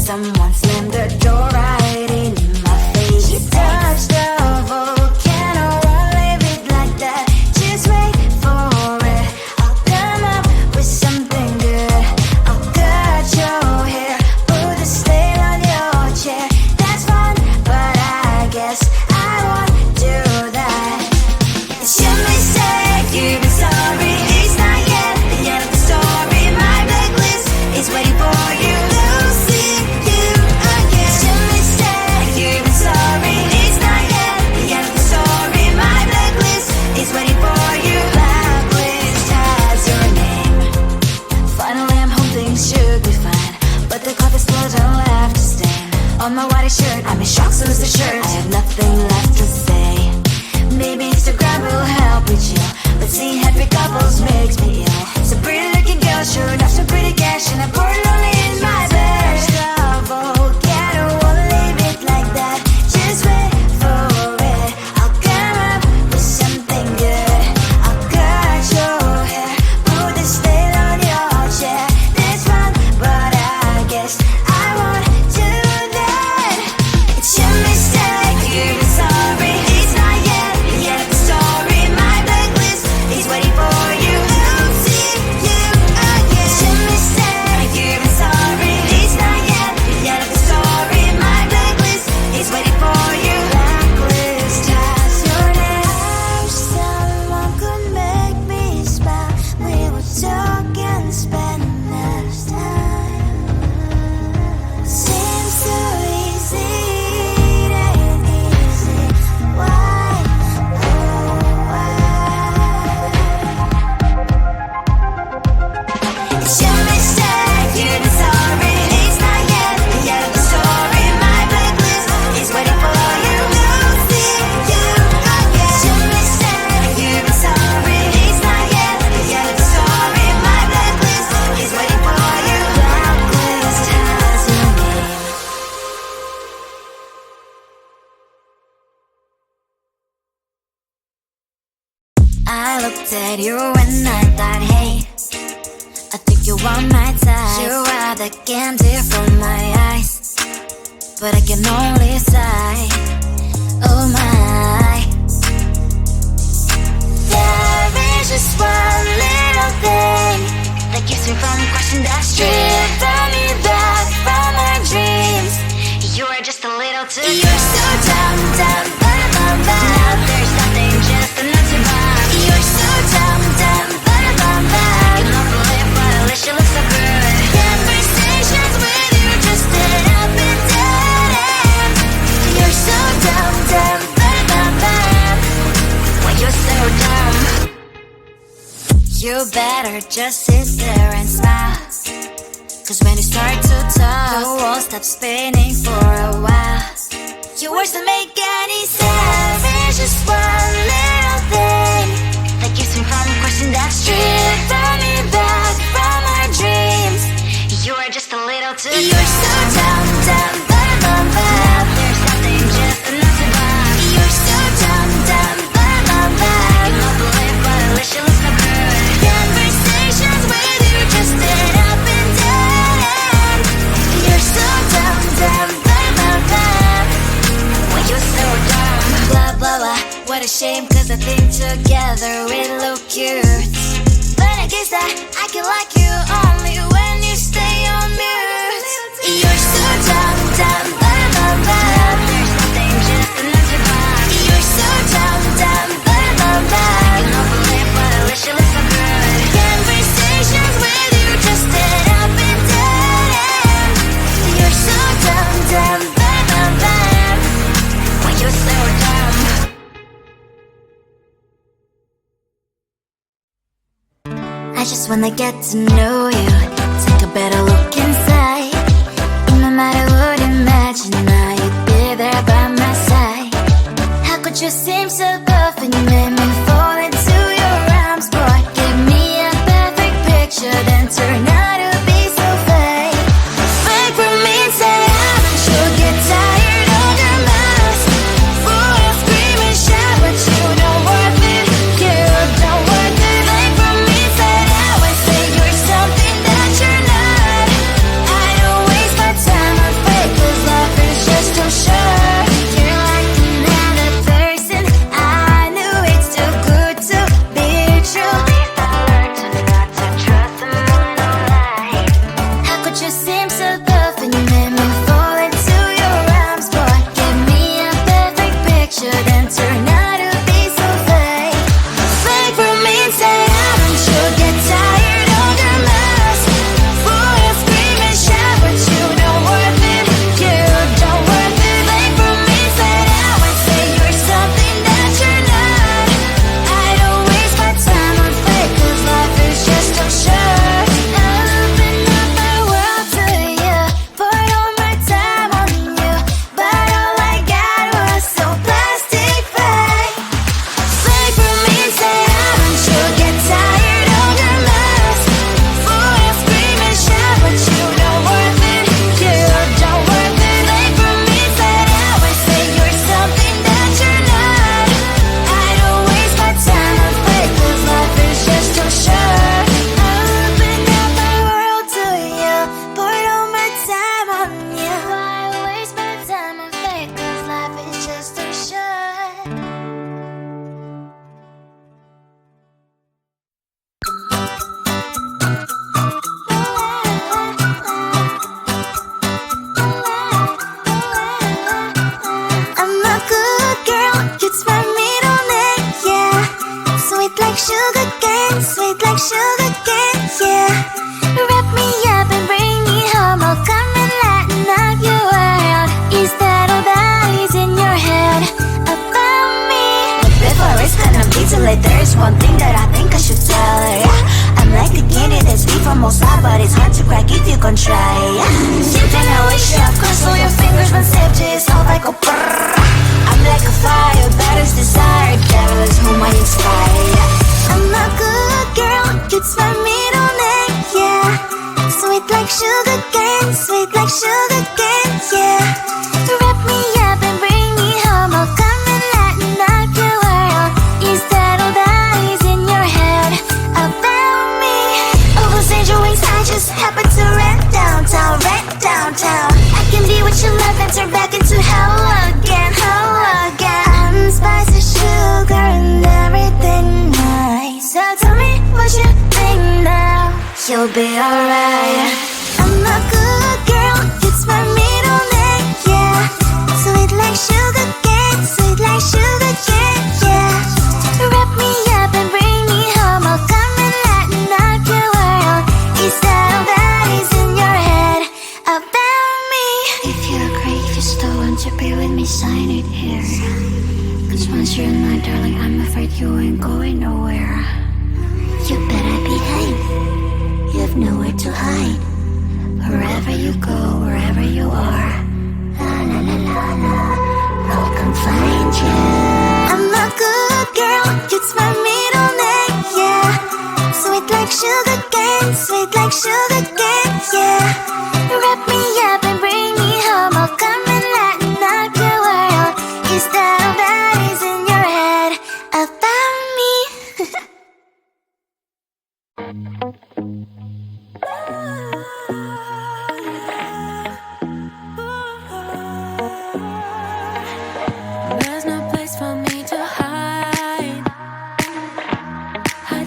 someone slammed the door right in my face. You touched the volcano, won't leave it like that. Just wait for it. I'll come up with something good. I'll cut your hair, put a stain on your chair. That's fun, but I guess I won't do that. It's your mistake, you've been sorry. It's not yet the end of the story. My blacklist is waiting for you. Losing you again. It's your mistake, you've been sorry. It's not yet the end of the story. My blacklist is waiting for you. Blacklist has your name. Finally I'm home, things should be fine, but the cloth is closed, I don't have to stain on my white shirt. I'm in shock, so is the shirt. I have nothing left to say. Maybe Instagram will help me chill, but seeing happy couples makes me ill. Some pretty looking girl showed off some pretty cash, and I poured lonely in my bed. Volcano, won't leave it like that. Just wait for it. I'll come up with something good. I'll cut your hair, put the stain on your chair. That's fun, but I guess I won't do that. It's your mistake, you've been sorry. It's not yet the end of the story. My blacklist is waiting for you. Losing you again. It's your mistake, you've been sorry. It's not yet the end of the story. My blacklist is waiting for you. Blacklist has your name. I wish someone could make me smile. We would talk and spend less time. Seems so easy, it ain't easy. Why? Oh, why? It's your mistake, you've been sorry. It's not yet the end of the story. My blacklist is waiting for you. Losing you again. It's your mistake, you've been sorry. It's not yet the end of the story. My blacklist is waiting for you. Blacklist has your name. I looked at you and I thought, hey, I think you want my type. You are the candy from my eyes, but I can only sigh. Oh my. There is just one little thing that keeps me from crossing that street. Driven me back from my dreams. You are just a little too good. You're so dumb, dumb, bum, bum, bum. Now there's nothing, just enough to buy. You're so dumb, dumb, bum, bum, bum. You don't believe, but at least you look so good. Conversations with you just end up in dead end. You're so dumb, dumb, bum, bum, bum. Why you're so dumb? You better just sit there and smile, 'cause when you start to talk, the world stops spinning for a while. Your words don't make any sense. There's just one little thing that keeps me from crossing that street. Driven me back from my dreams. You are just a little too good. You're so dumb, dumb, bum, bum, bum. There's nothing, just enough to buy. You're so dumb, dumb, bum, bum, bum. You don't believe, but at least you look so good. Conversations with you just end up in dead end. You're so dumb, dumb, bum, bum, bum. Why you're so dumb? Blah, blah, blah. What a shame, 'cause I think together we look cute. But I guess that I can like you only when you stay on mute. You're so dumb, dumb, bum, bum, bum. There's nothing, just enough to buy. You're so dumb, dumb, bum, bum, bum. You don't believe, but at least you look so good. Conversations with you just end up in dead end. You're so dumb, dumb, bum, bum, bum. Why you're so dumb? I just wanna get to know you, take a better look inside. No matter what, imagine now you'd be there by my side. How could you seem so good when you made me fall into your arms, boy? Give me a perfect picture, then turn out to be so fake. Fake for me and say haven't you get tired of your mask? Boy, I scream and shout, but you don't worth it. You don't worth it. Fake for me, say I would say you're something that you're not. I don't waste my time on late. There's one thing that I think I should tell her, yeah. I'm like the candy that's deep from outside, but it's hard to crack if you can try, yeah. Something I wish you cross all your fingers when safety is all like a brrrr. I'm like a fire, batters desire, devil is whom I inspire, yeah. I'm a good girl, it's my middle name, yeah. Sweet like sugar cane, sweet like sugar cane, yeah. Wrap me up and bring me home, I'll come and lighten up your world. Is that all that is in your head about me? Overstand your wings, I just happen to rent downtown, I can be what you love and turn back into hell again, I'm spicy sugar and everything nice. So tell me what you think now, you'll be alright. I'm a good girl, it's my middle name, yeah. Sweet like sugar cane, sweet like sugar cane, yeah. Wrap me up and bring me home, I'll come and lighten up your world. Is that all that is in your head about me? If you agree, if you still want to be with me, sign it here. Cause once you're in my darling, I'm afraid you ain't going nowhere. You better behave, you have nowhere to hide. Wherever you go, wherever you are, la la la la la, I'll come find you. I'm a good girl, it's my middle name, yeah. Sweet like sugar cane, sweet like sugar cane, yeah. Wrap me up and bring me home, I'll come and lighten up your world. Is that all that is in your head about me? There's no place for me to hide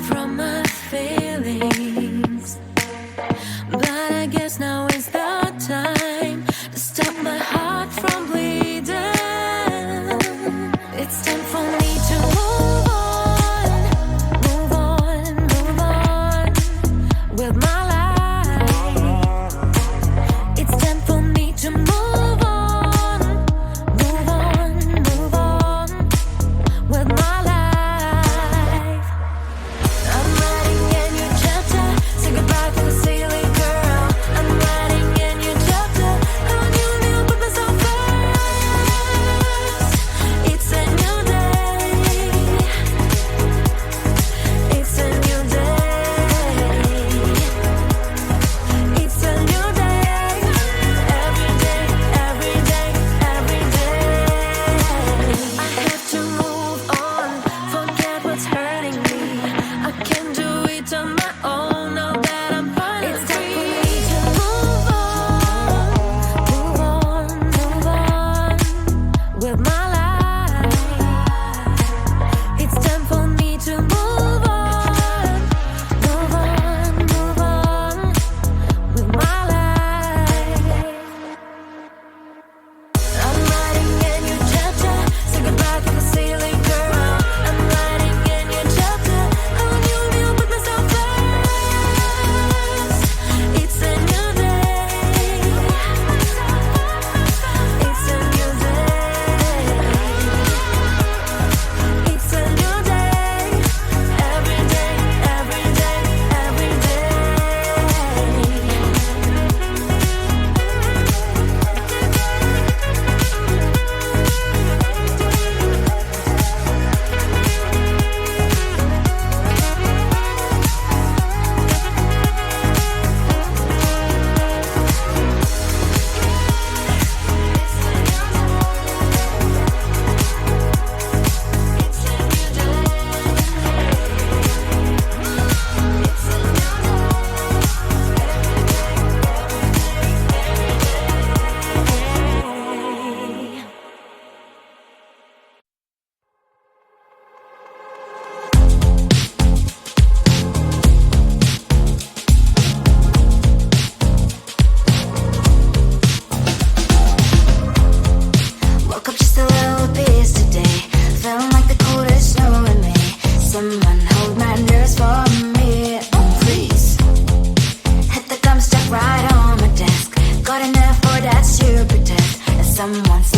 from my feelings. But I guess now is the time to stop my heart from bleeding. It's time for me to move on with my life. It's time for me to move on with my life. I'm writing a new chapter, say goodbye to the silly girl. I'm writing a new chapter, how new put myself first. It's a new day, it's a new day, it's a new day. Every day, every day, every day. I have to move on, forget what's hurting me. I can do it on my own now that I'm finally free. It's time for me to move on with my life. It's time for me to move on with my life. I'm writing a new chapter, say goodbye to the silly girl. I'm writing a new chapter, how new put myself first. It's a new day, it's a new day, it's a new day. Every day, every day, every day. Woke up just a little pissed today, feeling like the coldest snow in me. Someone hold my nerves for me, please. Hit the gum stuck right on my desk, got enough for that super test. Someone's